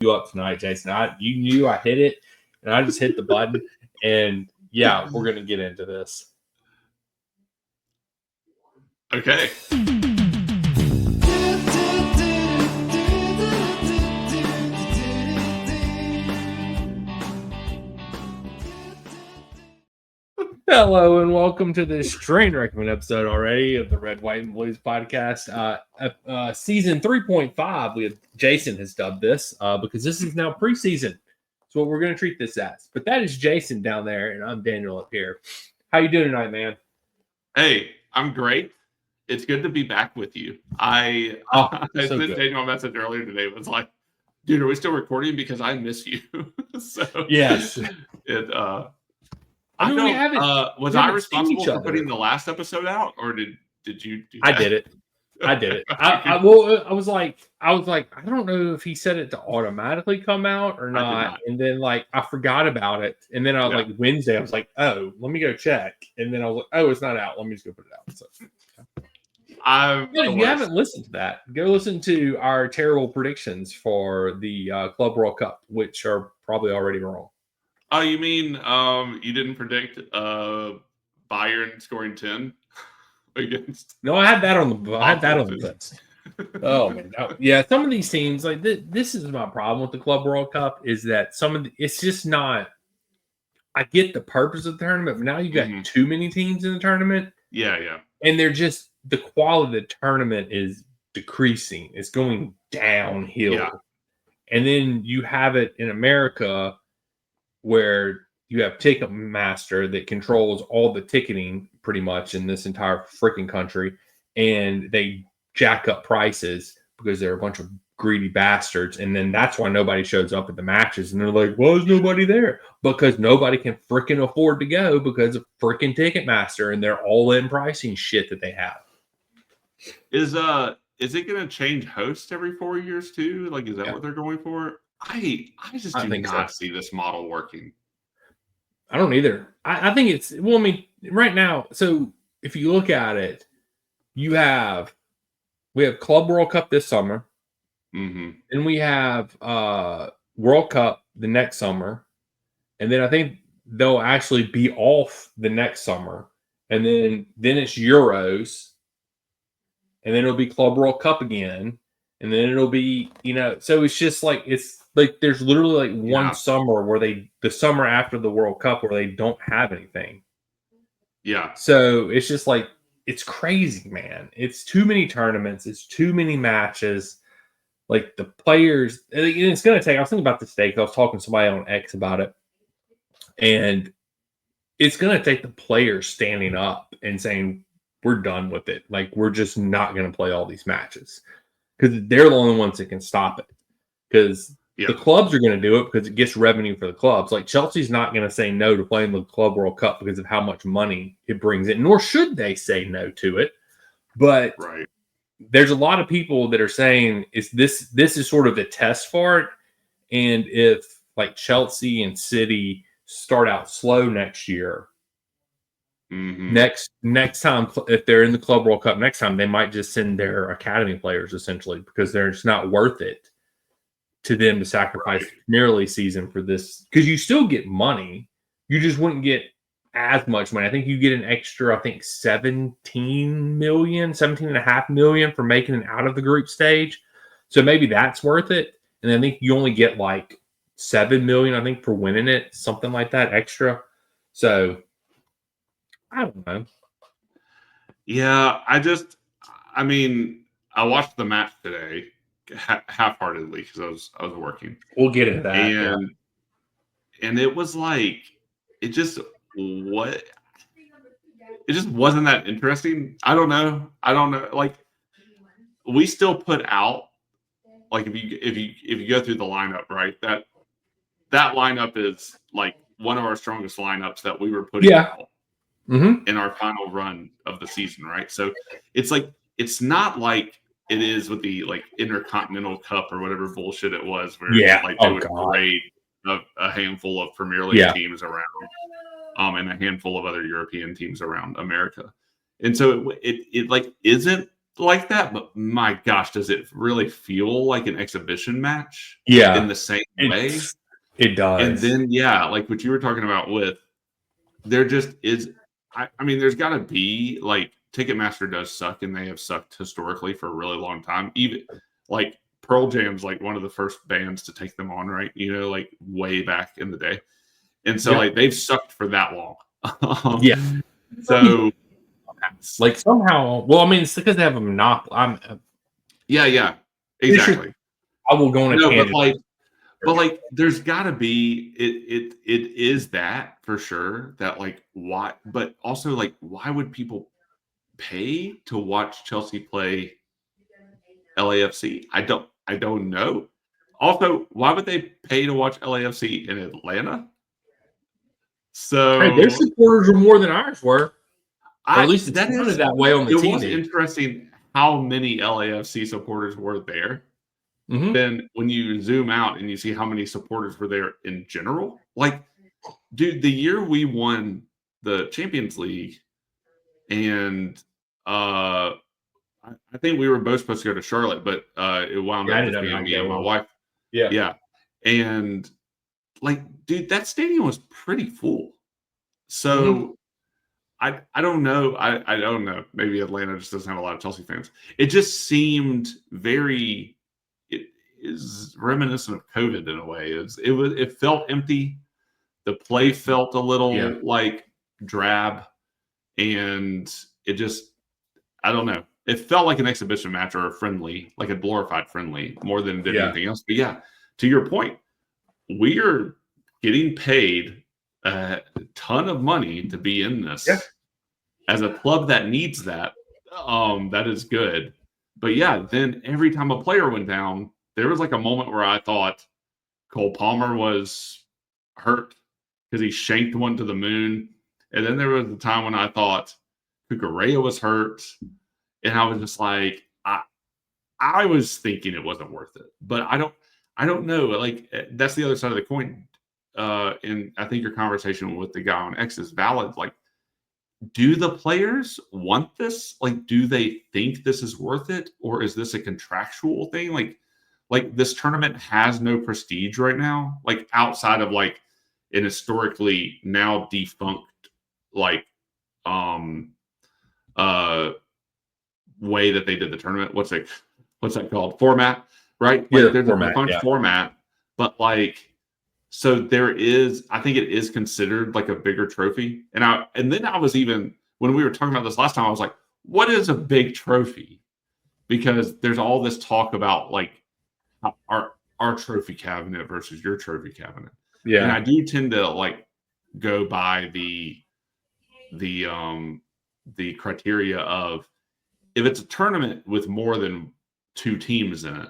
you up tonight, Jason. You knew I hit it, and I just hit the button. And yeah, we're gonna get into this. Okay. Hello and welcome to this train recommend episode already of the Red, White, and Blues podcast. Season 3.5, Jason has dubbed this because this is now preseason. That's what we're going to treat this as. But that is Jason down there, and I'm Daniel up here. How you doing tonight, man? Hey, I'm great. It's good to be back with you. I sent Daniel a message earlier today. It was like, dude, are we still recording? Because I miss you. So yes. Was I responsible for putting the last episode out, or did you do that? I did it. I was like, I don't know if he set it to automatically come out or not. And then I forgot about it. And then I was like Wednesday, I was like, oh, let me go check. And then I was like, oh, it's not out. Let me just go put it out. So if you haven't listened to that, go listen to our terrible predictions for the Club World Cup, which are probably already wrong. Oh, you mean you didn't predict Bayern scoring 10 against? No, I had that on the list. Oh man, no. Yeah. Some of these teams, like this is my problem with the Club World Cup, is that it's just not. I get the purpose of the tournament, but now you got too many teams in the tournament. Yeah. And they're just the quality of the tournament is decreasing. It's going downhill. Yeah. And then you have it in America, where you have Ticketmaster that controls all the ticketing pretty much in this entire freaking country, and they jack up prices because they're a bunch of greedy bastards. And then that's why nobody shows up at the matches, and they're like, well, there's nobody there because nobody can freaking afford to go because of freaking Ticketmaster and their all-in pricing shit that they have. Is it going to change hosts every 4 years too? Like, is that what they're going for? I just do not see this model working. I don't either. I think it's, well, I mean, right now, so if you look at it, we have Club World Cup this summer, and we have World Cup the next summer, and then I think they'll actually be off the next summer, and then it's Euros, and then it'll be Club World Cup again, and then it'll be, so it's just like, there's literally one summer where the summer after the World Cup where they don't have anything. Yeah. So it's just like, it's crazy, man. It's too many tournaments. It's too many matches. Like the players, and it's going to take, I was thinking about this today because I was talking to somebody on X about it. And it's going to take the players standing up and saying, we're done with it. Like, we're just not going to play all these matches because they're the only ones that can stop it. Because the clubs are going to do it because it gets revenue for the clubs. Like, Chelsea's not going to say no to playing the Club World Cup because of how much money it brings in, nor should they say no to it. But there's a lot of people that are saying this is sort of a test for it. And if like Chelsea and City start out slow next year, next time, if they're in the Club World Cup next time, they might just send their academy players essentially because they're just not worth it to them to sacrifice nearly season for this, because you still get money. You just wouldn't get as much money. I think you get an extra, 17 million, 17.5 million for making it out of the group stage. So maybe that's worth it. And I think you only get like 7 million, I think, for winning it, something like that extra. So I don't know. Yeah, I watched the match today half-heartedly because I was working. We'll get into that. And it was like, it just wasn't that interesting. I don't know. Like, we still put out, like, if you go through the lineup, right? That lineup is like one of our strongest lineups that we were putting out in our final run of the season, right? So it's like, it's not like it is with the like Intercontinental Cup or whatever bullshit it was, where they would parade a handful of Premier League teams around, and a handful of other European teams around America. And so it like isn't like that, but my gosh, does it really feel like an exhibition match in the same way? It does. And then, yeah, like what you were talking about with, there just is, I mean, there's got to be, like, Ticketmaster does suck, and they have sucked historically for a really long time. Even, like, Pearl Jam's, like, one of the first bands to take them on, right? You know, like, way back in the day. And so, like, they've sucked for that long. Yeah. So, like, somehow, well, I mean, it's because they have a monopoly. yeah, exactly. I will go on a tangent. But like, there's got to be it is that for sure. That, like, why? But also, like, why would people pay to watch Chelsea play LAFC? I don't know. Also, why would they pay to watch LAFC in Atlanta? So their supporters were more than ours were. Or at least it that sounded that way on the TV. It was interesting how many LAFC supporters were there. Mm-hmm. Then when you zoom out and you see how many supporters were there in general, like, dude, the year we won the Champions League, and I think we were both supposed to go to Charlotte, but it wound up just being me and my wife. Yeah. And, like, dude, that stadium was pretty full. So I don't know. I don't know. Maybe Atlanta just doesn't have a lot of Chelsea fans. It just seemed very, it is reminiscent of COVID in a way. It felt empty. The play felt a little like drab, and it just, I don't know. It felt like an exhibition match or a friendly, like a glorified friendly, more than it did anything else. But yeah, to your point, we are getting paid a ton of money to be in this. As a club that needs that, that is good. But yeah, then every time a player went down, there was like a moment where I thought Cole Palmer was hurt because he shanked one to the moon. And then there was the time when I thought Cucurella was hurt. And I was just like, I was thinking it wasn't worth it. But I don't know. Like, that's the other side of the coin. And I think your conversation with the guy on X is valid. Like, do the players want this? Like, do they think this is worth it? Or is this a contractual thing? Like this tournament has no prestige right now, like, outside of, like, an historically now defunct, like, way that they did the tournament. What's that called? Format, right? Like, there's a defunct format, but, like, so there is, I think it is considered like a bigger trophy. And then I was, even when we were talking about this last time, I was like, what is a big trophy? Because there's all this talk about, like, our trophy cabinet versus your trophy cabinet. Yeah. And I do tend to, like, go by the criteria of, if it's a tournament with more than 2 teams in it,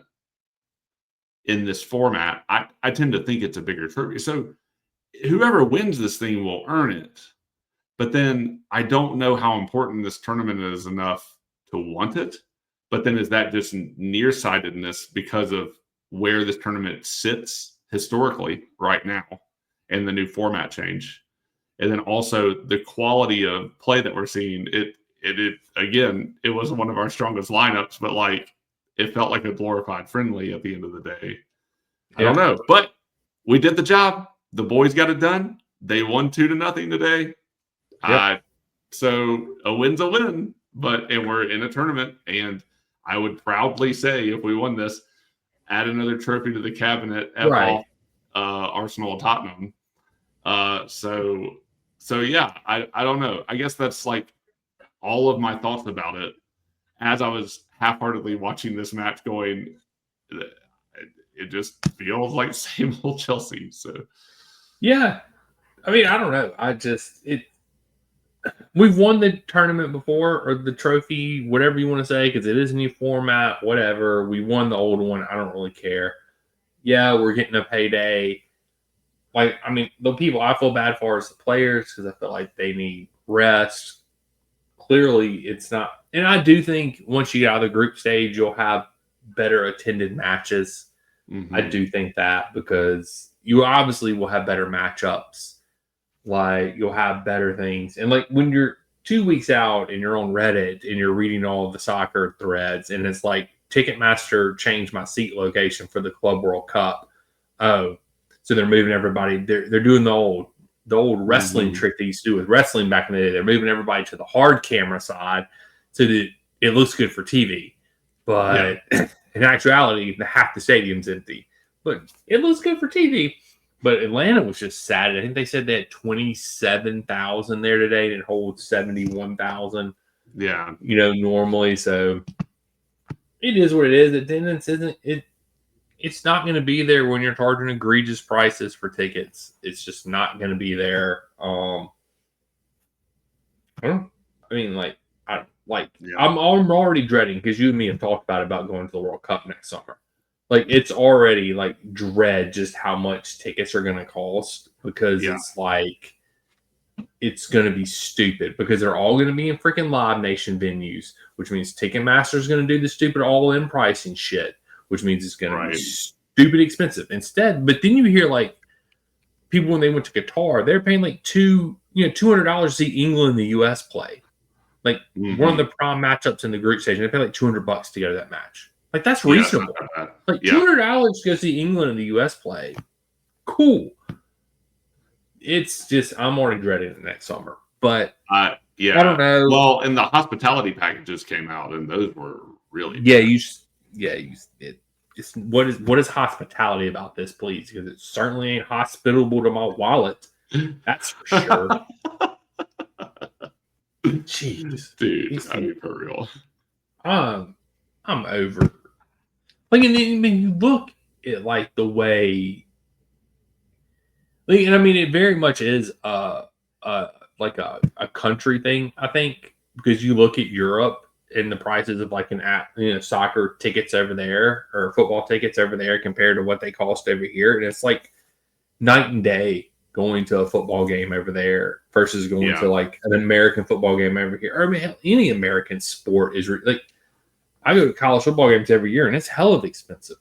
in this format, I tend to think it's a bigger trophy. So whoever wins this thing will earn it. But then I don't know how important this tournament is enough to want it. But then is that just nearsightedness because of where this tournament sits historically right now and the new format change? And then also the quality of play that we're seeing. It again, it wasn't one of our strongest lineups, but, like, it felt like a glorified friendly at the end of the day. I don't know, but we did the job. The boys got it done. They won 2-0 today. So a win's a win, and we're in a tournament. And I would proudly say, if we won this, add another trophy to the cabinet, off Arsenal and Tottenham. So yeah, I don't know. I guess that's, like, all of my thoughts about it as I was half-heartedly watching this match going, it just feels like same old Chelsea. So, yeah, I mean, I don't know. We've won the tournament before, or the trophy, whatever you want to say, because it is a new format, whatever. We won the old one. I don't really care. Yeah, we're getting a payday. Like, I mean, the people I feel bad for is the players, because I feel like they need rest. Clearly, it's not. And I do think once you get out of the group stage, you'll have better attended matches. I do think that, because you obviously will have better matchups. Like, you'll have better things. And, like, when you're 2 weeks out and you're on Reddit and you're reading all of the soccer threads and it's like Ticketmaster changed my seat location for the Club World Cup. Oh, so they're moving everybody. They're doing the old wrestling trick they used to do with wrestling back in the day. They're moving everybody to the hard camera side so that it looks good for TV. But in actuality, half the stadium's empty. But it looks good for TV. But Atlanta was just sad. I think they said they had 27,000 there today and it holds 71,000. Yeah. Normally. So it is what it is. Attendance isn't it. It's not going to be there when you're charging egregious prices for tickets. It's just not going to be there. I'm already dreading because you and me have talked about going to the World Cup next summer. Like it's already like dread just how much tickets are going to cost because it's like it's going to be stupid because they're all going to be in freaking Live Nation venues, which means Ticketmaster is going to do the stupid all-in pricing shit, which means it's going to be stupid expensive. Instead, but then you hear like people when they went to Qatar, they're paying like $200 to see England and the US play. Like one of the prime matchups in the group stage, and they pay like $200 to go to that match. Like that's reasonable. Like $200 to go see England and the US play. Cool. It's just I'm already dreading it next summer. But I don't know. Well, and the hospitality packages came out, and those were really what is hospitality about this, please? Because it certainly ain't hospitable to my wallet. That's for sure. Jeez, dude, I mean for real. I'm over. Like, and you look at like the way, like, and I mean, it very much is like a country thing. I think because you look at Europe and the prices of like soccer tickets over there or football tickets over there compared to what they cost over here, and it's like night and day going to a football game over there versus going to like an American football game over here. Or I mean, any American sport is like I go to college football games every year and it's hell of expensive,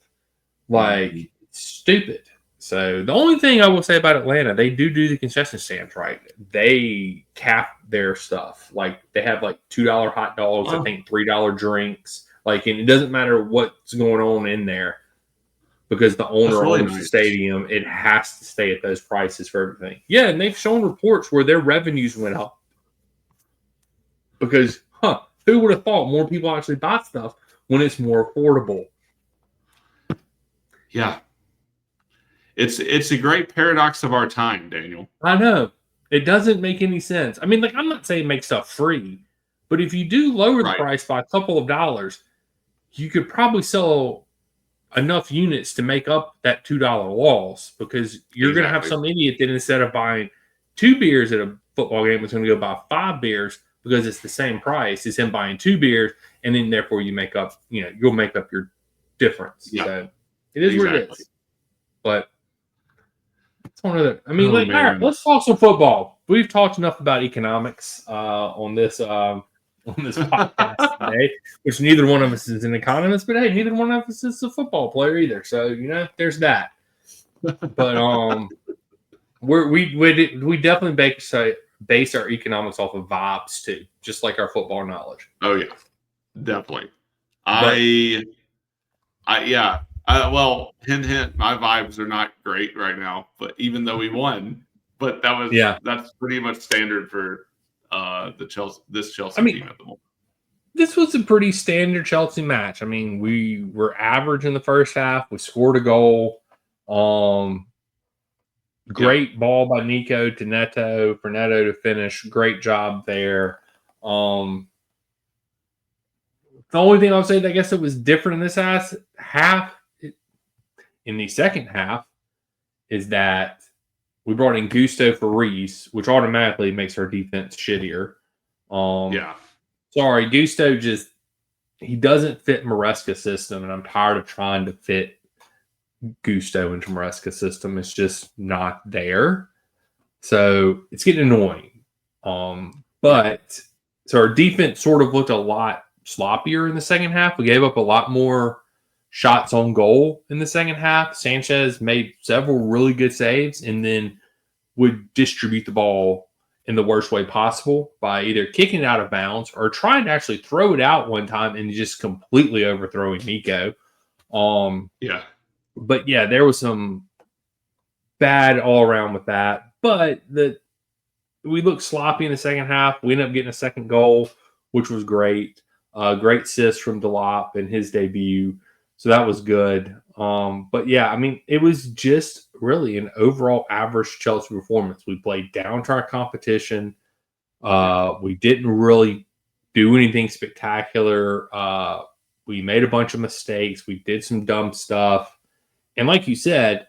like stupid. So the only thing I will say about Atlanta, they do the concession stands right. They cap their stuff. Like they have like $2 hot dogs, I think $3 drinks. Like, and it doesn't matter what's going on in there because the owner owns the stadium. It has to stay at those prices for everything. Yeah, and they've shown reports where their revenues went up because, who would have thought more people actually buy stuff when it's more affordable? Yeah. It's a great paradox of our time, Daniel. I know. It doesn't make any sense. I mean, like, I'm not saying make stuff free, but if you do lower the price by a couple of dollars, you could probably sell enough units to make up that $2 loss because you're going to have some idiot that instead of buying 2 beers at a football game, is going to go buy 5 beers because it's the same price as him buying 2 beers, and then therefore you'll make up your difference. Yeah. So it is what it is. But it's one of the. I mean, all right, let's talk some football. We've talked enough about economics on this podcast today, which neither one of us is an economist, but hey, neither one of us is a football player either. So there's that. But we definitely base our economics off of vibes too, just like our football knowledge. Oh yeah, definitely. Well, hint, hint. My vibes are not great right now, but even though we won, but that's pretty much standard for this Chelsea team at the moment. This was a pretty standard Chelsea match. I mean, we were average in the first half. We scored a goal. Great ball by Nico to Neto for Neto to finish. Great job there. The only thing I'll say, I guess it was different in this half. In the second half, is that we brought in Gusto for Reese, which automatically makes our defense shittier. Sorry, Gusto he doesn't fit Maresca's system, and I'm tired of trying to fit Gusto into Maresca's system. It's just not there. So it's getting annoying. But so our defense sort of looked a lot sloppier in the second half. We gave up a lot more shots on goal in the second half. Sanchez made several really good saves and then would distribute the ball in the worst way possible by either kicking it out of bounds or trying to actually throw it out one time and just completely overthrowing Nico. Yeah. But yeah, there was some bad all around with that. But we looked sloppy in the second half. We ended up getting a second goal, which was great. Great assist from Delop in his debut. So that was good. But yeah, I mean, it was just really an overall average Chelsea performance. We played down to our competition. We didn't really do anything spectacular. We made a bunch of mistakes. We did some dumb stuff. And like you said,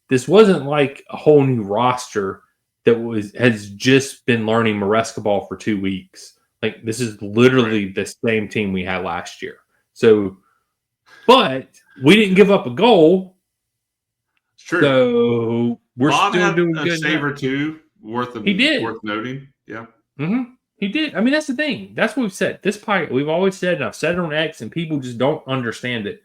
this wasn't like a whole new roster that has just been learning Maresca ball for 2 weeks. Like, this is literally the same team we had last year. So, but we didn't give up a goal. It's true. So we're Bob still had doing a good. save or two worth noting. Yeah. Mm-hmm. He did. I mean, that's the thing. That's what we've said. We've always said, and I've said it on X, and people just don't understand it.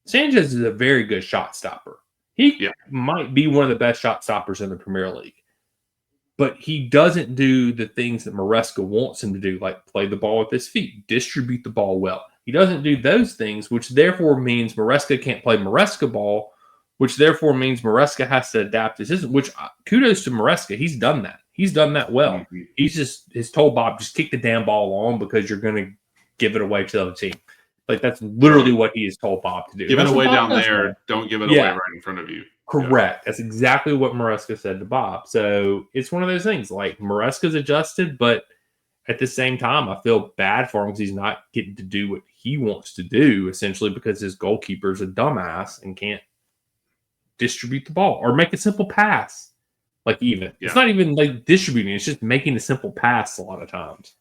Sanchez is a very good shot stopper. He might be one of the best shot stoppers in the Premier League. But he doesn't do the things that Maresca wants him to do, like play the ball with his feet, distribute the ball well. He doesn't do those things, which therefore means Maresca can't play Maresca ball, which therefore means Maresca has to adapt his system, which kudos to Maresca. He's done that. He's done that well. Mm-hmm. He's told Bob, just kick the damn ball on because you're going to give it away to the other team. Like, that's literally what he has told Bob to do. Give it away down there. Don't give it away right in front of you. Correct. Yeah. That's exactly what Maresca said to Bob. So it's one of those things. Like, Maresca's adjusted, but at the same time, I feel bad for him because he's not getting to do what he wants to do, essentially, because his goalkeeper's a dumbass and can't distribute the ball or make a simple pass. Like, even. Yeah. It's not even like distributing. It's just making a simple pass a lot of times.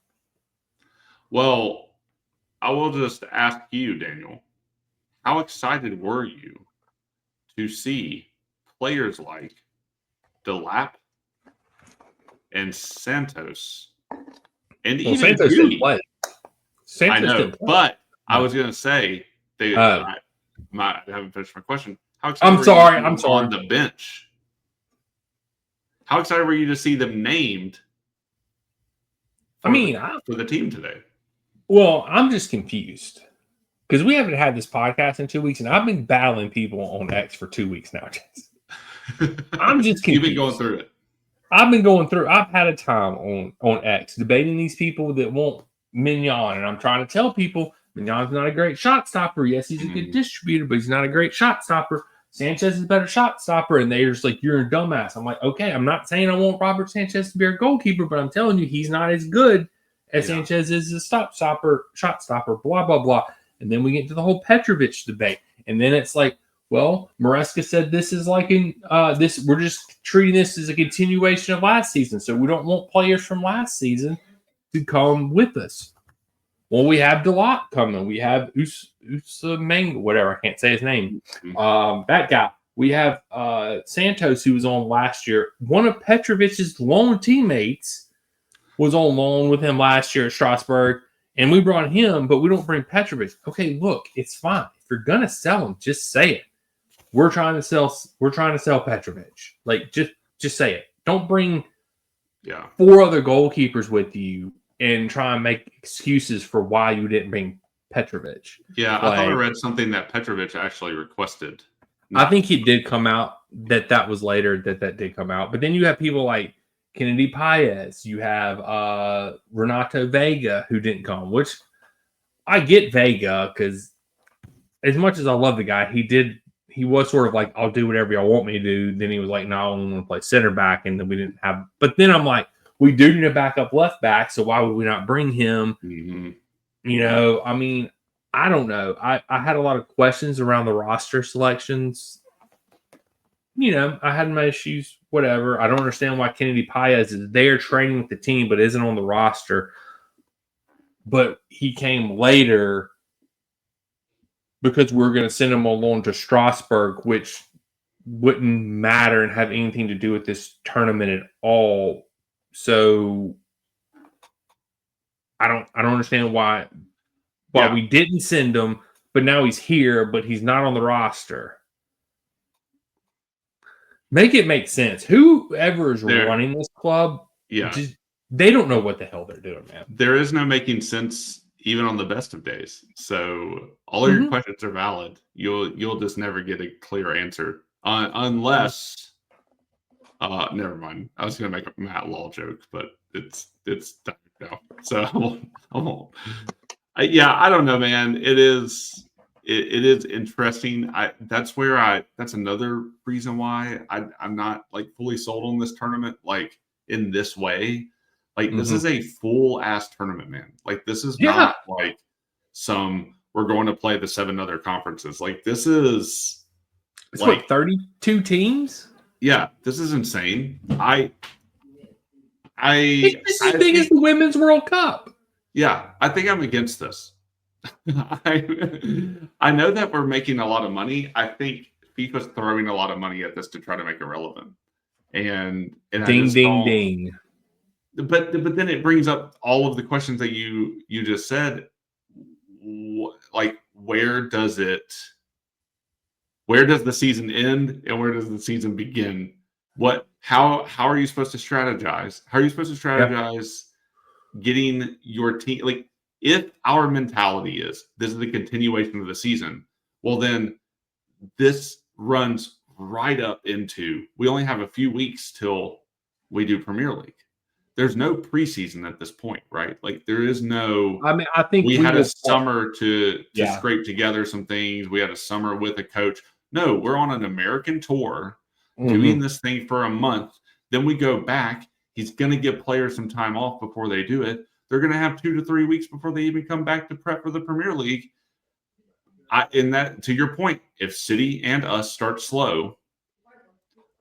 Well, I will just ask you, Daniel, how excited were you to see players like Delap and Santos and even Santos didn't play. I know, but I was going to say I haven't finished my question. How excited I'm sorry. On the bench? How excited were you to see them named? For the team today. Well, I'm just confused because we haven't had this podcast in 2 weeks, and I've been battling people on X for 2 weeks now, Jason. I'm just confused. You've been going through it. I've been going through. I've had a time on X debating these people that want Mignon, and I'm trying to tell people Mignon's not a great shot stopper. Yes, he's a good distributor, but he's not a great shot stopper. Sanchez is a better shot stopper, and they're just like, you're a dumbass. I'm like, okay, I'm not saying I want Robert Sanchez to be our goalkeeper, but I'm telling you he's not as good as Sanchez is a shot stopper, blah, blah, blah. And then we get to the whole Petrovic debate. And then it's like, well, Maresca said this is like we're just treating this as a continuation of last season. So we don't want players from last season to come with us. Well, we have Delot coming. We have Usamang, whatever. I can't say his name. That guy. We have Santos, who was on last year. One of Petrovic's loan teammates was on loan with him last year at Strasbourg, and we brought him, but we don't bring Petrovic. Okay, look, it's fine. If you're gonna sell him, just say it. We're trying to sell Petrovic. Like, just say it. Don't bring 4 other goalkeepers with you and try and make excuses for why you didn't bring Petrovic. Yeah, I thought I read something that Petrovic actually requested. I think he did come out that was later that did come out. But then you have people like Kennedy Paez. You have Renato Vega, who didn't come, which I get Vega because as much as I love the guy, he was sort of like, I'll do whatever y'all want me to do. Then he was like, no, I only want to play center back. And then we didn't have, but then I'm like, we do need a backup left back. So why would we not bring him? Mm-hmm. You know, I mean, I don't know. I had a lot of questions around the roster selections. You know, I had my issues, whatever. I don't understand why Kennedy Paez is there training with the team, but isn't on the roster. But he came later because we're going to send him along to Strasbourg, which wouldn't matter and have anything to do with this tournament at all. So I don't understand why we didn't send him, but now he's here, but he's not on the roster. Make it make sense. Whoever is running this club Yeah. They don't know what the hell they're doing, man. There is no making sense even on the best of days. So all of your questions are valid. You'll just never get a clear answer unless. Never mind. I was gonna make a Matt Law joke, but it's done now. So I won't. I don't know, man. It is interesting. That's another reason why I'm not like fully sold on this tournament, like in this way. Like this is a full ass tournament, man. Like this is not like we're going to play the 7 other conferences. Like this is it's like what, 32 teams? Yeah, this is insane. It's as big as the Women's World Cup. Yeah, I think I'm against this. I know that we're making a lot of money. I think FIFA's throwing a lot of money at this to try to make it relevant. And ding, ding, ding. But then it brings up all of the questions that you just said. Like, where does the season end and where does the season begin? How are you supposed to strategize? How are you supposed to strategize getting your team? Like, if our mentality is this is the continuation of the season, well, then this runs right up into we only have a few weeks till we do Premier League. There's no preseason at this point, right? Like there is no. I mean, I think we had a summer to scrape together some things. We had a summer with a coach. No, we're on an American tour doing this thing for a month. Then we go back. He's going to give players some time off before they do it. They're going to have 2 to 3 weeks before they even come back to prep for the Premier League. In that, to your point, if City and us start slow,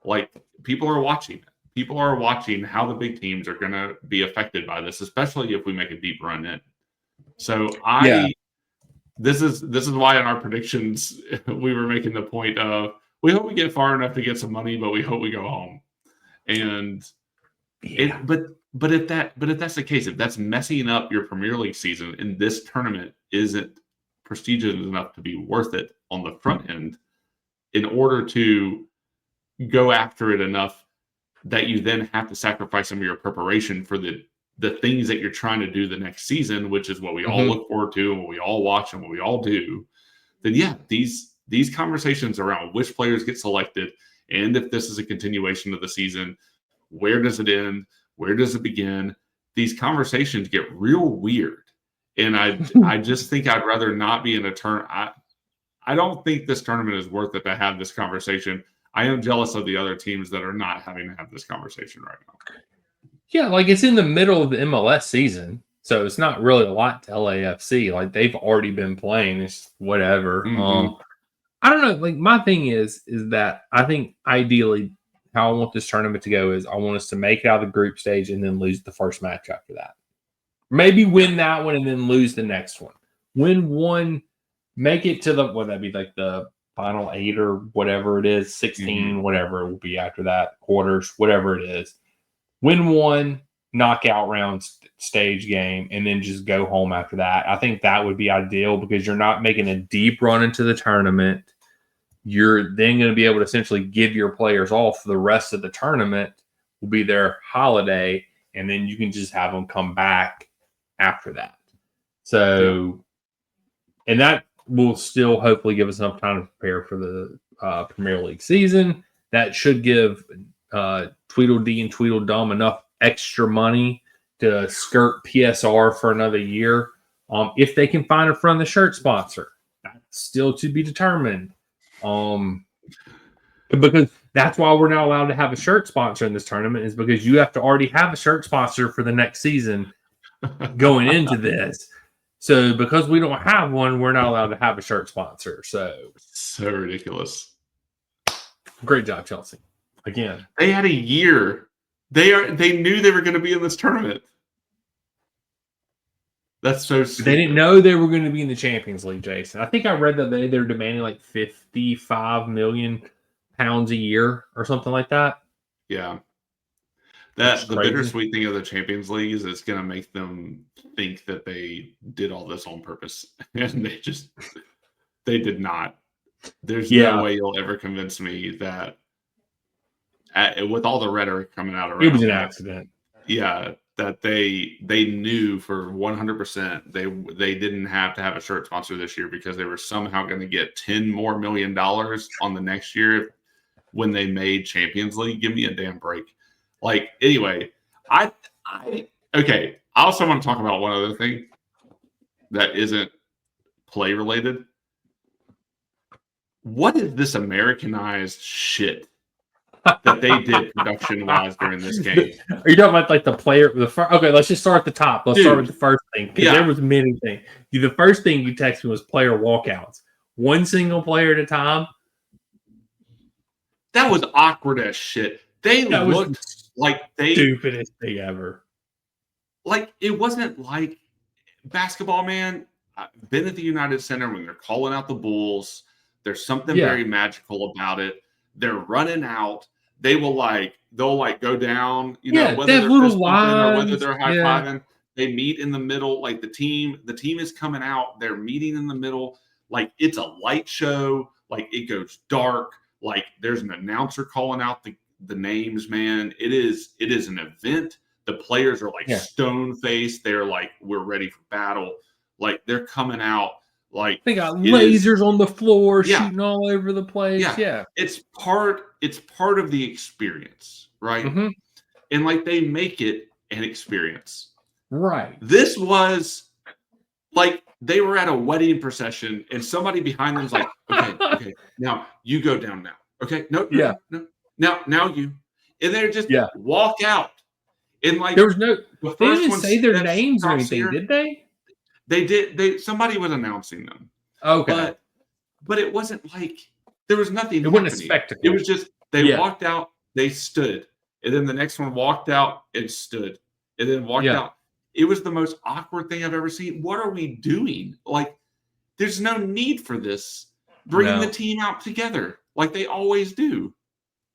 like people are watching it. People are watching how the big teams are going to be affected by this, especially if we make a deep run in. So this is why in our predictions we were making the point of we hope we get far enough to get some money, but we hope we go home. And but if that's the case, if that's messing up your Premier League season and this tournament isn't prestigious enough to be worth it on the front end, in order to go after it enough that you then have to sacrifice some of your preparation for the things that you're trying to do the next season, which is what we all look forward to and what we all watch and what we all do, then these conversations around which players get selected and if this is a continuation of the season, where does it end? Where does it begin? These conversations get real weird. And I just think I'd rather not be in a turn. I don't think this tournament is worth it to have this conversation. I am jealous of the other teams that are not having to have this conversation right now. Yeah, like it's in the middle of the MLS season, so it's not really a lot to LAFC. Like they've already been playing. It's whatever. I don't know. Like my thing is that I think ideally how I want this tournament to go is I want us to make it out of the group stage and then lose the first match after that. Maybe win that one and then lose the next one. Win one, make it to that'd be like the final 8 or whatever it is, 16, whatever it will be after that, quarters, whatever it is. Win one, knockout round stage game, and then just go home after that. I think that would be ideal because you're not making a deep run into the tournament. You're then going to be able to essentially give your players off for the rest of the tournament will be their holiday, and then you can just have them come back after that. So, and that will still hopefully give us enough time to prepare for the Premier League season. That should give Tweedledee and Tweedledum enough extra money to skirt PSR for another year. If they can find a front of the shirt sponsor, that's still to be determined. Because that's why we're not allowed to have a shirt sponsor in this tournament is because you have to already have a shirt sponsor for the next season going into this. So because we don't have one, we're not allowed to have a shirt sponsor. So ridiculous. Great job, Chelsea. Again, they had a year. They knew they were going to be in this tournament. That's so stupid. They didn't know they were going to be in the Champions League, Jason. I think I read that they're demanding like £55 million a year or something like that. Yeah. The bittersweet thing of the Champions League is it's going to make them think that they did all this on purpose. And they did not. There's no way you'll ever convince me that with all the rhetoric coming out around it was an accident. Yeah, that they knew for 100% they didn't have to have a shirt sponsor this year because they were somehow going to get $10 million more on the next year when they made Champions League. Give me a damn break. Like, anyway, I okay. I also want to talk about one other thing that isn't play related. What is this Americanized shit that they did production wise during this game? Are you talking about like the player? Okay, let's just start at the top. Let's start with the first thing because there was many things. The first thing you texted me was player walkouts. One single player at a time. That was awkward as shit. They looked like they stupidest thing ever. Like, it wasn't like basketball, man. Been at the United Center when they're calling out the Bulls. There's something very magical about it. They're running out. They'll go down, whether they're fist bumping or whether they're high fiving. They meet in the middle. Like the team is coming out. They're meeting in the middle. Like it's a light show. Like it goes dark. Like there's an announcer calling out the names, man. It is an event. The players are like stone faced. They're like, we're ready for battle. Like they're coming out. Like they got lasers on the floor, shooting all over the place. Yeah. It's part of the experience, right? Mm-hmm. And like they make it an experience. Right. This was like they were at a wedding procession and somebody behind them's like, okay, now you go down now. Okay, no. Now you. And they're just walk out. And like there was no they didn't say their names or anything, did they? They did. Somebody was announcing them. Okay, but it wasn't like there was nothing. It wasn't a spectacle. It was just they walked out, they stood, and then the next one walked out and stood, and then walked out. It was the most awkward thing I've ever seen. What are we doing? Like, there's no need for this. Bring the team out together like they always do.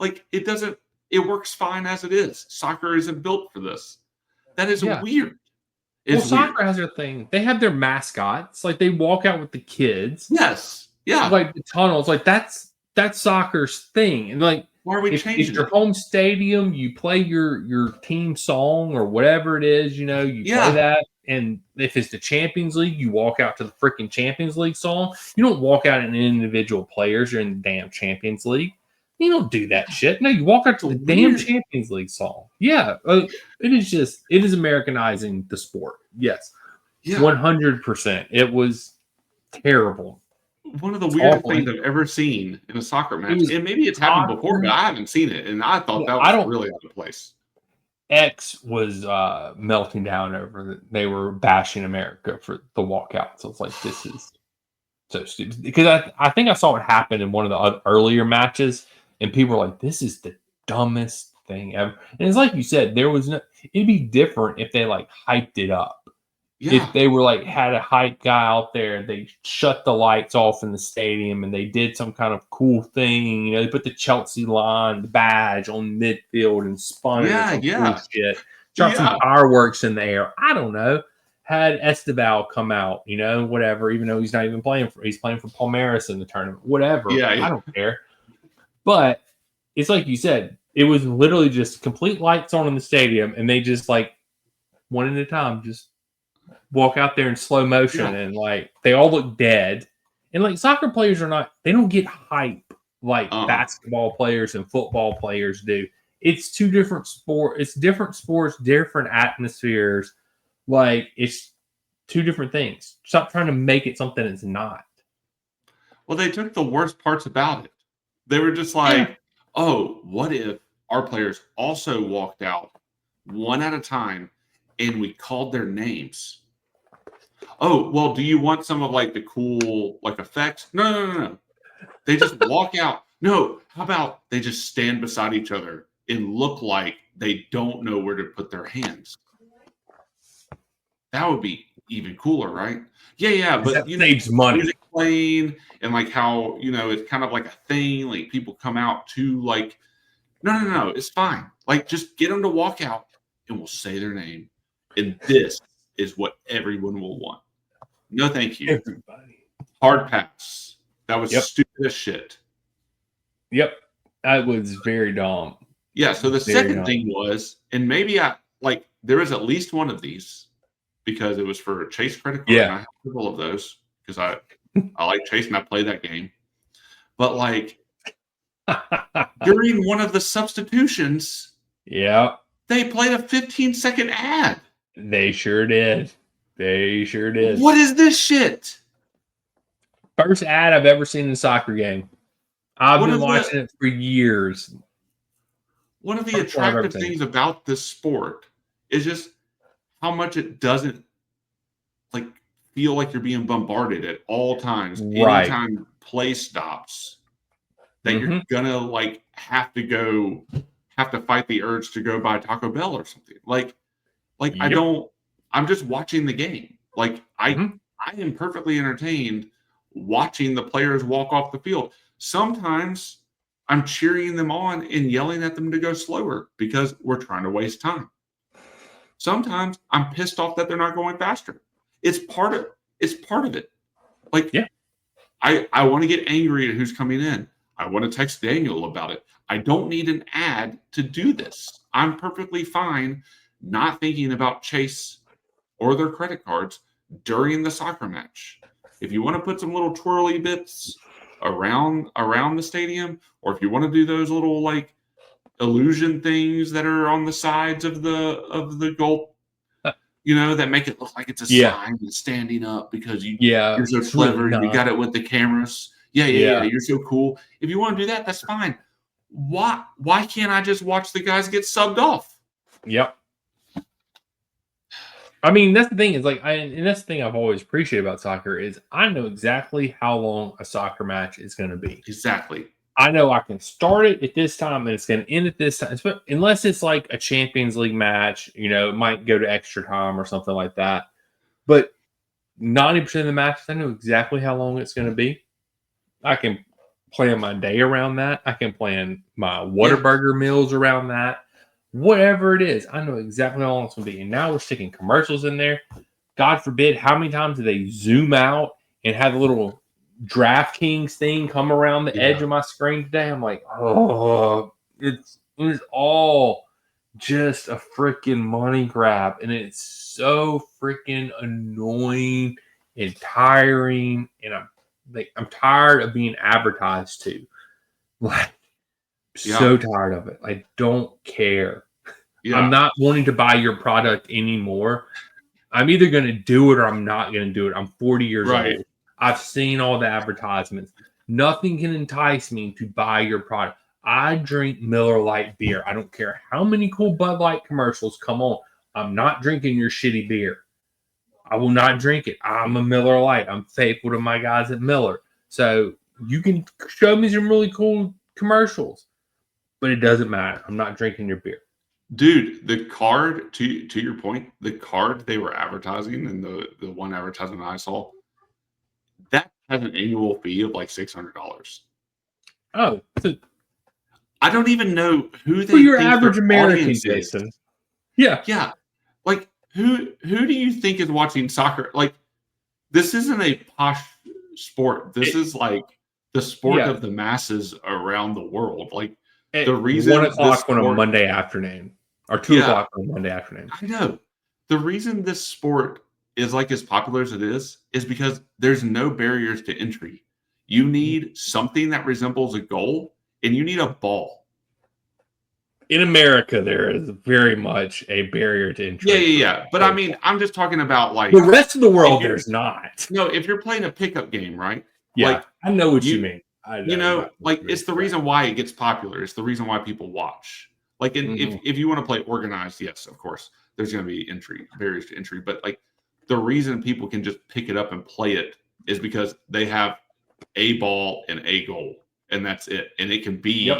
Like it doesn't. It works fine as it is. Soccer isn't built for this. That is weird. Soccer has their thing. They have their mascots. Like they walk out with the kids. Yes. Yeah. Like the tunnels. Like that's soccer's thing. And like, why are we changing? If your home stadium, you play your team song or whatever it is. You play that. And if it's the Champions League, you walk out to the freaking Champions League song. You don't walk out in individual players. You're in the damn Champions League. You don't do that shit. No, you walk out to the damn Champions League song. Yeah, it is Americanizing the sport. Yes, 100%. It was terrible. One of the weirdest things I've ever seen in a soccer match. And maybe it's happened before, but I haven't seen it. And I thought that was really out of place. X was melting down over it. They were bashing America for the walkout. So it's like, this is so stupid. Because I think I saw it happen in one of the earlier matches. And people were like, this is the dumbest thing ever. And it's like you said, it'd be different if they like hyped it up. Yeah. If they were like had a hype guy out there, they shut the lights off in the stadium and they did some kind of cool thing. They put the Chelsea line, the badge on midfield and spun it. Cool shit. Dropped some fireworks in the air. I don't know. Had Estebao come out, whatever, even though he's not even playing he's playing for Palmeiras in the tournament. Whatever. I don't care. But it's like you said, it was literally just complete lights on in the stadium, and they just like one at a time just walk out there in slow motion, and like they all look dead. And like soccer players they don't get hype like basketball players and football players do. It's two different sports. It's different sports, different atmospheres. Like it's two different things. Stop trying to make it something it's not. Well, they took the worst parts about it. They were just like, oh, what if our players also walked out one at a time and we called their names? Oh, well, do you want some of like the cool like effects? No. They just walk out. No, how about they just stand beside each other and look like they don't know where to put their hands? That would be even cooler, right? Yeah, but that saves money. Music playing and like how it's kind of like a thing. Like people come out to like, no, it's fine. Like just get them to walk out and we'll say their name, and this is what everyone will want. No, thank you. Everybody. Hard pass. That was stupid as shit. Yep, that was very dumb. Yeah. So the second thing was, and maybe like there is at least one of these because it was for a Chase credit card, and I Yeah. have several of those because I like Chase and I play that game. But like during one of the substitutions, Yeah. they played a 15-second ad. They sure did. They sure did. What is this shit? First ad I've ever seen in a soccer game. I've been watching it for years. One of the attractive things about this sport is just how much it doesn't like feel like you're being bombarded at all times. Right. Anytime play stops, that you're gonna like have to fight the urge to go buy Taco Bell or something. Like I'm just watching the game. Like I am perfectly entertained watching the players walk off the field. Sometimes I'm cheering them on and yelling at them to go slower because we're trying to waste time. Sometimes I'm pissed off that they're not going faster. It's part of it. Like, I want to get angry at who's coming in. I want to text Daniel about it. I don't need an ad to do this. I'm perfectly fine not thinking about Chase or their credit cards during the soccer match. If you want to put some little twirly bits around the stadium, or if you want to do those little like illusion things that are on the sides of the goal, that make it look like it's a sign that's standing up because you're so clever and you got it with the cameras. Yeah, you're so cool. If you want to do that, that's fine. Why can't I just watch the guys get subbed off? Yep. I mean, that's the thing is and that's the thing I've always appreciated about soccer is I know exactly how long a soccer match is going to be. Exactly. I know I can start it at this time and it's going to end at this time. Unless it's like a Champions League match, it might go to extra time or something like that. But 90% of the matches, I know exactly how long it's going to be. I can plan my day around that. I can plan my Whataburger meals around that. Whatever it is, I know exactly how long it's going to be. And now we're sticking commercials in there. God forbid, how many times do they zoom out and have a little DraftKings thing come around the edge of my screen today? I'm like, oh, it is all just a freaking money grab. And it's so freaking annoying and tiring. And I'm tired of being advertised to. Like, so tired of it. I don't care. I'm not wanting to buy your product anymore. I'm either going to do it or I'm not going to do it. I'm 40 years old. I've seen all the advertisements. Nothing can entice me to buy your product. I drink Miller Lite beer. I don't care how many cool Bud Light commercials come on. I'm not drinking your shitty beer. I will not drink it. I'm a Miller Lite. I'm faithful to my guys at Miller. So you can show me some really cool commercials. But it doesn't matter. I'm not drinking your beer. Dude, the card, to your point, the card they were advertising and the one advertisement I saw, that has an annual fee of like $600. Oh. I don't even know who they think your think average their American, audience Jason. is. Yeah. Yeah. Like, who do you think is watching soccer? Like, this isn't a posh sport. This is like the sport of the masses around the world. Like, the reason 1 o'clock on a Monday afternoon or 2 o'clock on a Monday afternoon. I know. The reason this sport is like as popular as it is because there's no barriers to entry. You need something that resembles a goal and you need a ball. In America, there is very much a barrier to entry. Yeah. But I mean, I'm just talking about like the rest of the world. There's not. No, if you're playing a pickup game, right? Yeah, like, I know what you mean. It's the reason why it gets popular. It's the reason why people watch. Like, if you want to play organized, yes, of course, there's going to be barriers to entry. But like, the reason people can just pick it up and play it is because they have a ball and a goal, and that's it. And it can be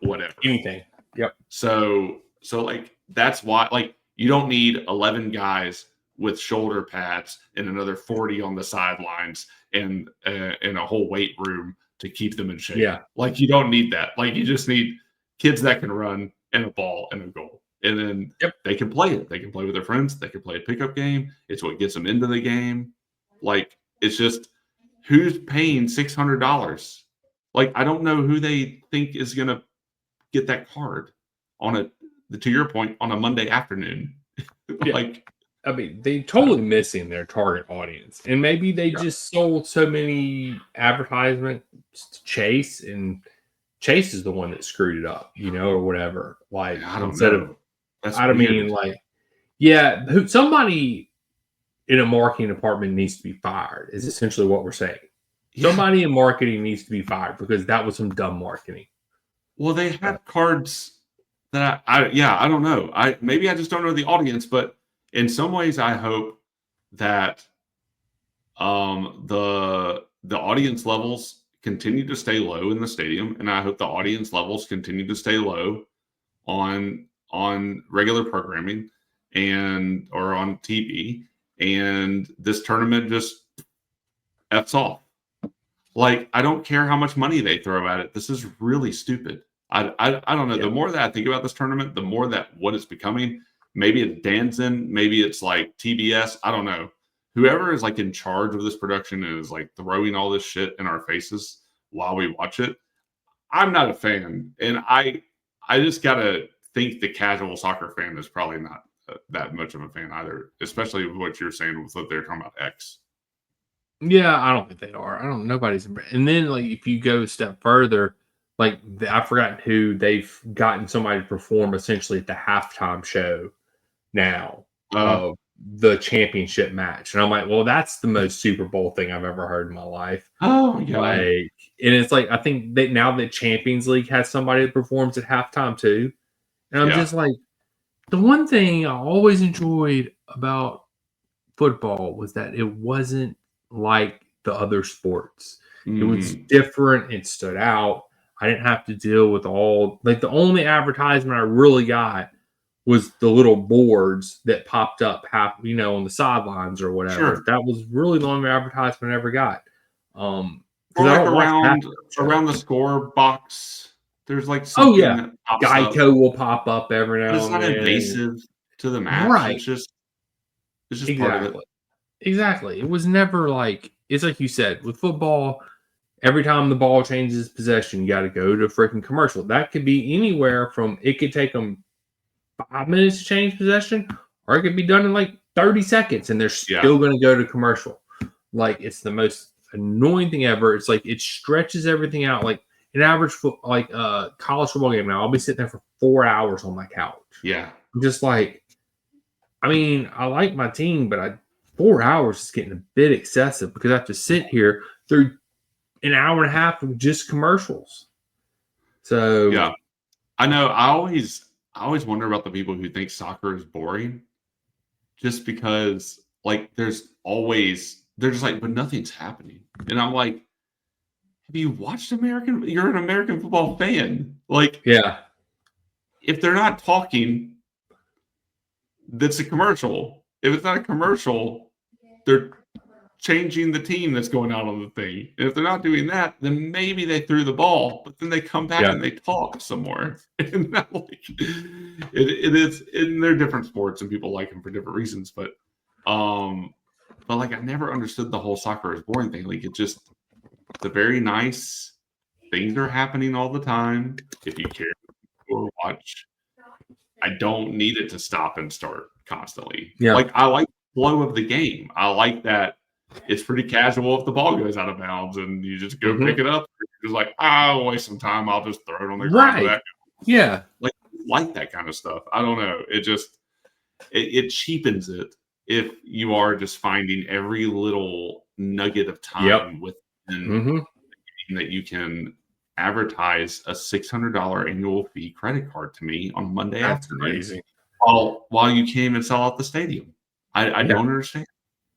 whatever, anything. Yep. So like that's why like you don't need 11 guys with shoulder pads and another 40 on the sidelines and a whole weight room to keep them in shape. Yeah. Like you don't need that. Like you just need kids that can run and a ball and a goal. And then they can play it. They can play with their friends. They can play a pickup game. It's what gets them into the game. Like it's just who's paying $600? Like I don't know who they think is going to get that card on to your point, on a Monday afternoon. Yeah. Like, I mean, they totally missing their target audience, and maybe they just sold so many advertisements to Chase, and Chase is the one that screwed it up, or whatever. Like I don't instead of, know. That's I mean, weird. like, somebody in a marketing department needs to be fired. Is essentially what we're saying. Yeah. Somebody in marketing needs to be fired because that was some dumb marketing. Well, they had cards that I don't know. Maybe I just don't know the audience, but in some ways, I hope that the audience levels continue to stay low in the stadium, and I hope the audience levels continue to stay low on regular programming or on TV, and this tournament just f's off. Like, I don't care how much money they throw at it. This is really stupid. I don't know. Yeah. The more that I think about this tournament, the more that what it's becoming. Maybe it's Danzin, maybe it's like TBS. I don't know. Whoever is like in charge of this production is like throwing all this shit in our faces while we watch it. I'm not a fan, and I just gotta think the casual soccer fan is probably not that much of a fan either. Especially with what you're saying with what they're talking about X. Yeah, I don't think they are. Nobody's. And then, like, if you go a step further, like, I've forgotten who they've gotten somebody to perform essentially at the halftime show now of the championship match. And I'm like, well, that's the most Super Bowl thing I've ever heard in my life. Oh my God. Like, and it's like, I think that now that Champions League has somebody that performs at halftime too. And I'm just like, the one thing I always enjoyed about football was that it wasn't like the other sports. It was different. It stood out. I didn't have to deal with the only advertisement I really got was the little boards that popped up on the sidelines or whatever. Sure. That was really the only advertisement I ever got. Or like around the score box, there's like something that pops Geico up. will pop up every now and then. It's not invasive to the match. Right. It's just part of it. Exactly. It was never it's like you said, with football, every time the ball changes possession, you got to go to a freaking commercial. That could be anywhere from, it could take them 5 minutes to change possession, or it could be done in like 30 seconds and they're still going to go to commercial. Like, it's the most annoying thing ever. It's like, it stretches everything out. Like an average college football game now, I'll be sitting there for 4 hours on my couch. Yeah. I'm just like, I mean, I like my team, but 4 hours is getting a bit excessive because I have to sit here through an hour and a half of just commercials. So yeah, I know. I always wonder about the people who think soccer is boring, just because like they're just like, but nothing's happening, and I'm like, have you watched American? You're an American football fan, like, yeah. If they're not talking, that's a commercial. If it's not a commercial, they're changing the team that's going out on the thing. And if they're not doing that, then maybe they threw the ball, but then they come back and they talk some more. And not like it is, and they're different sports and people like them for different reasons. But like, I never understood the whole soccer is boring thing. Like, it's very nice. Things are happening all the time. If you care or watch, I don't need it to stop and start constantly. Yeah. Like, I like the flow of the game. I like that it's pretty casual if the ball goes out of bounds and you just go pick it up. You're just like, I'll waste some time. I'll just throw it on the ground. Right. Yeah. Like that kind of stuff. I don't know. It just it cheapens it if you are just finding every little nugget of time within that you can advertise a $600 annual fee credit card to me on Monday afternoon. While you can't even sell out the stadium. I don't understand.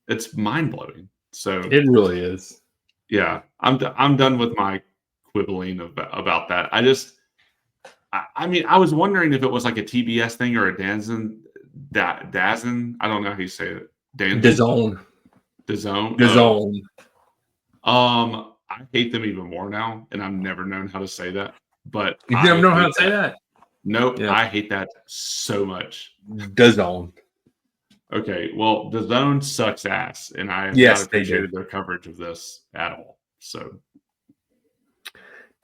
It's mind blowing. So it really is. Yeah, I'm done with my quibbling about that. I mean, I was wondering if it was like a TBS thing or a Dazn. I don't know how you say it. DAZN. I hate them even more now, and I've never known how to say that. But you never know how to say that? Nope, I hate that so much. DAZN. Okay, well, DAZN sucks ass, and I have not appreciated their coverage of this at all. So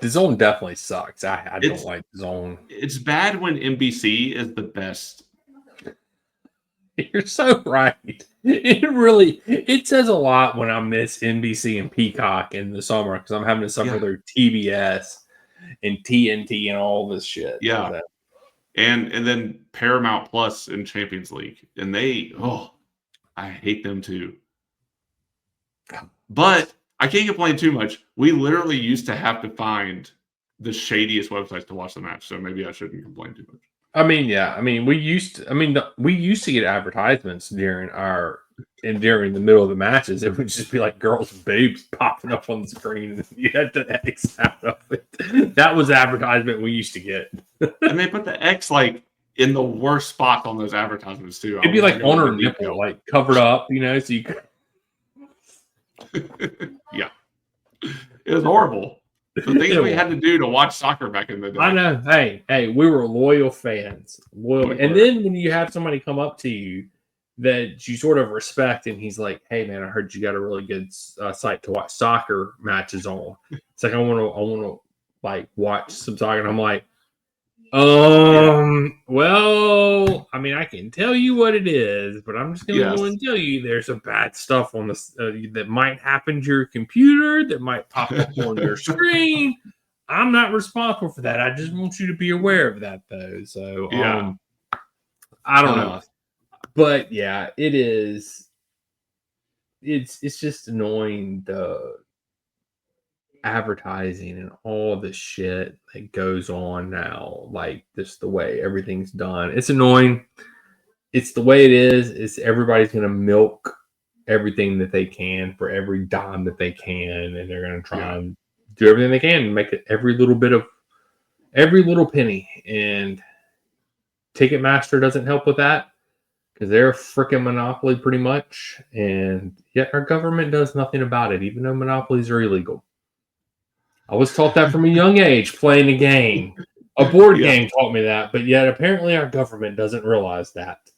The Zone definitely sucks. I don't It's like Zone. it's bad when NBC is the best. You're so right. It says a lot when I miss NBC and Peacock in the summer because I'm having to suffer Yeah. through TBS and TNT and all this shit. Yeah. So, And then Paramount Plus in Champions League. And I hate them too. But I can't complain too much. We literally used to have to find the shadiest websites to watch the match, so maybe I shouldn't complain too much. I mean, yeah. I mean, we used to get advertisements during the middle of the matches. It would just be like girls' boobs popping up on the screen, and you had to X out of it. That was the advertisement we used to get. And they put the X like in the worst spot on those advertisements too. It'd be like on her nipple, like covered up, so you could. Yeah, it was horrible. The things we had to do to watch soccer back in the day. I know. Hey, we were loyal fans. And then when you have somebody come up to you that you sort of respect, and he's like, "Hey, man, I heard you got a really good site to watch soccer matches on." It's like I want to like watch some soccer, and I'm like, well, I mean, I can tell you what it is, but I'm just going to go and tell you there's some bad stuff on this that might happen to your computer, that might pop up on your screen. I'm not responsible for that. I just want you to be aware of that, though. So, I don't know, but yeah, it is. It's just annoying the advertising and all the shit that goes on now, like just the way everything's done. It's annoying. It's the way it is. It's everybody's gonna milk everything that they can for every dime that they can, and they're gonna try and do everything they can and make it every little penny. And Ticketmaster doesn't help with that because they're a freaking monopoly pretty much, and yet our government does nothing about it, even though monopolies are illegal. I was taught that from a young age, playing a game. A board game taught me that, but yet apparently our government doesn't realize that.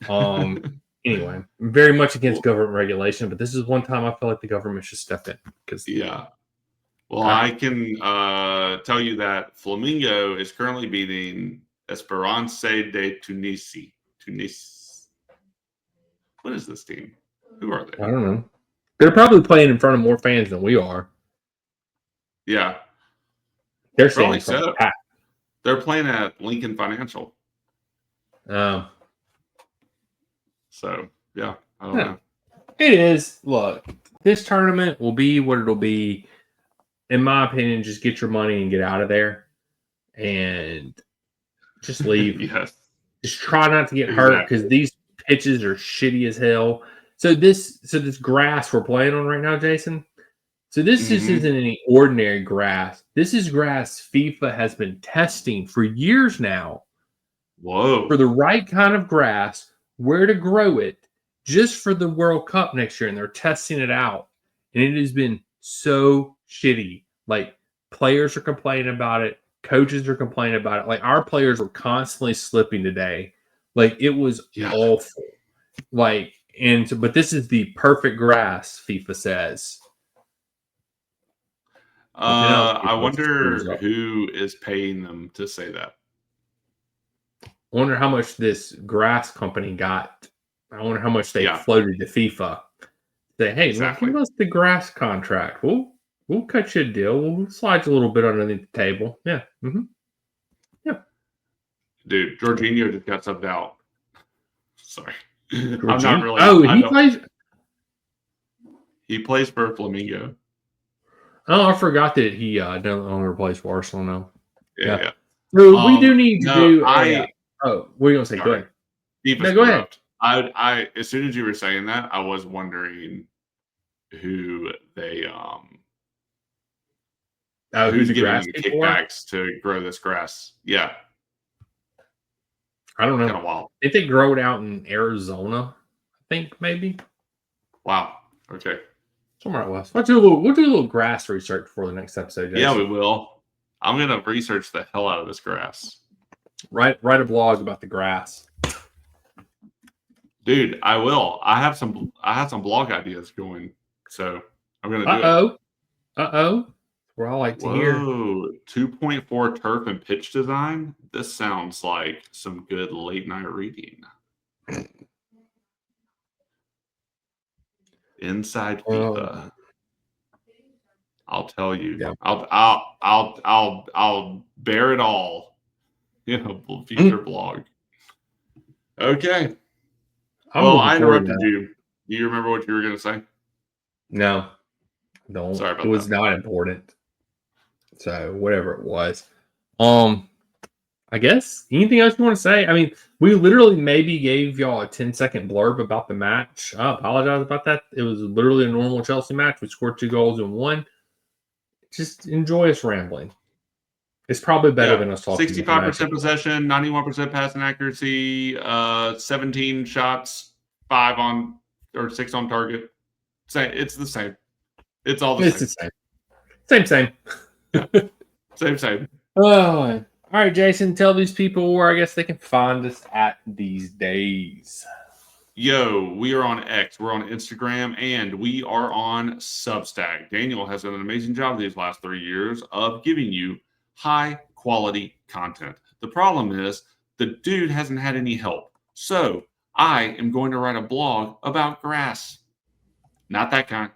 Anyway, I'm very much against government regulation, but this is one time I feel like the government should step in. Well, I can tell you that Flamingo is currently beating Esperance de Tunis. What is this team? Who are they? I don't know. They're probably playing in front of more fans than we are. Yeah. They're saying so. They're playing at Lincoln Financial. So, yeah, I don't know. It is. Look, this tournament will be what it'll be. In my opinion, just get your money and get out of there. And just leave. Yes. Just try not to get hurt because these pitches are shitty as hell. So this grass we're playing on right now, Jason, so this just isn't any ordinary grass. This is grass FIFA has been testing for years now. Whoa. For the right kind of grass, where to grow it, just for the World Cup next year. And they're testing it out. And it has been so shitty. Like, players are complaining about it. Coaches are complaining about it. Like, our players were constantly slipping today. Like, it was awful. Like, but this is the perfect grass, FIFA says. I wonder who is paying them to say that. I wonder how much this grass company got. I wonder how much they floated to FIFA. Say, hey, give us the grass contract. We'll cut you a deal. We'll slide you a little bit underneath the table. Yeah. Mm-hmm. Yeah. Dude, Jorginho just got subbed out. Sorry. I'm not really. Plays. He plays for Flamingo. Oh, I forgot that he no longer plays for Arsenal now. Yeah. So we do need to do. What are you gonna say? Go ahead. Go ahead. I as soon as you were saying that, I was wondering who they who's giving them kickbacks to grow this grass. Yeah. I don't know. Kind of wild. Did they grow it out in Arizona? I think maybe. Wow. Okay. Somewhere out west. We'll do a little grass research before the next episode, Jason. Yeah, we will. I'm gonna research the hell out of this grass. Write a blog about the grass. Dude, I will. I have some blog ideas going, so I'm gonna do it. Uh-oh. what I like to hear. Whoa, 2.4 turf and pitch design? This sounds like some good late night reading. Inside FIFA. I'll tell you. Yeah. I'll bear it all in a future blog. Okay. Well, I interrupted you. Do you remember what you were going to say? No, don't. Sorry about it was that. not important. So whatever it was. I guess anything else you want to say? I mean, we literally maybe gave y'all a 10-second blurb about the match. I apologize about that. It was literally a normal Chelsea match. We scored 2 goals and won. Just enjoy us rambling. It's probably better than us talking. 65% possession, 91% passing accuracy, 17 shots, 5 on or 6 on target. It's the same. It's all the same. The same. Yeah. Same. Oh, all right, Jason, tell these people where I guess they can find us at these days. Yo, we are on X, we're on Instagram, and we are on Substack. Daniel has done an amazing job these last 3 years of giving you high quality content. The problem is the dude hasn't had any help. So I am going to write a blog about grass. Not that kind,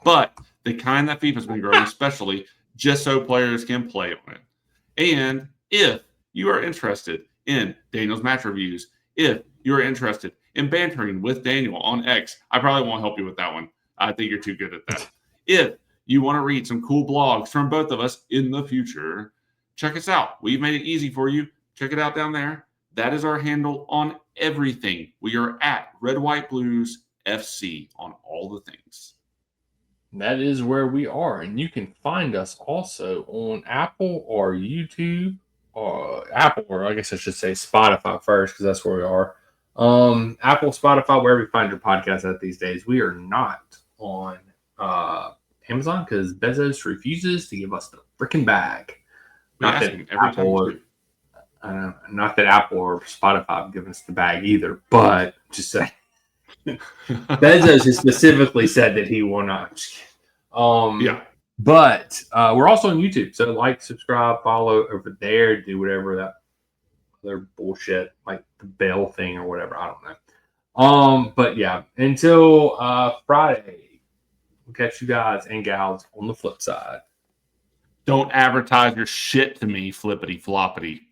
but the kind that FIFA's been growing, especially just so players can play on it. And if you are interested in Daniel's match reviews, if you are interested in bantering with Daniel on X, I probably won't help you with that one. I think you're too good at that. If you want to read some cool blogs from both of us in the future, check us out. We've made it easy for you. Check it out down there. That is our handle on everything. We are at Red White Blues FC on all the things. That is where we are. And you can find us also on Apple or YouTube, or Apple, or I guess I should say Spotify first, because that's where we are. Apple, Spotify, wherever you find your podcast at these days. We are not on Amazon because Bezos refuses to give us the freaking bag. Not that Apple or Spotify have given us the bag either, but just say Bezos has specifically said that he will not. But we're also on YouTube, so like, subscribe, follow over there, do whatever that other bullshit, like the bell thing or whatever. I don't know. But yeah, until Friday, we'll catch you guys and gals on the flip side. Don't advertise your shit to me, flippity floppity.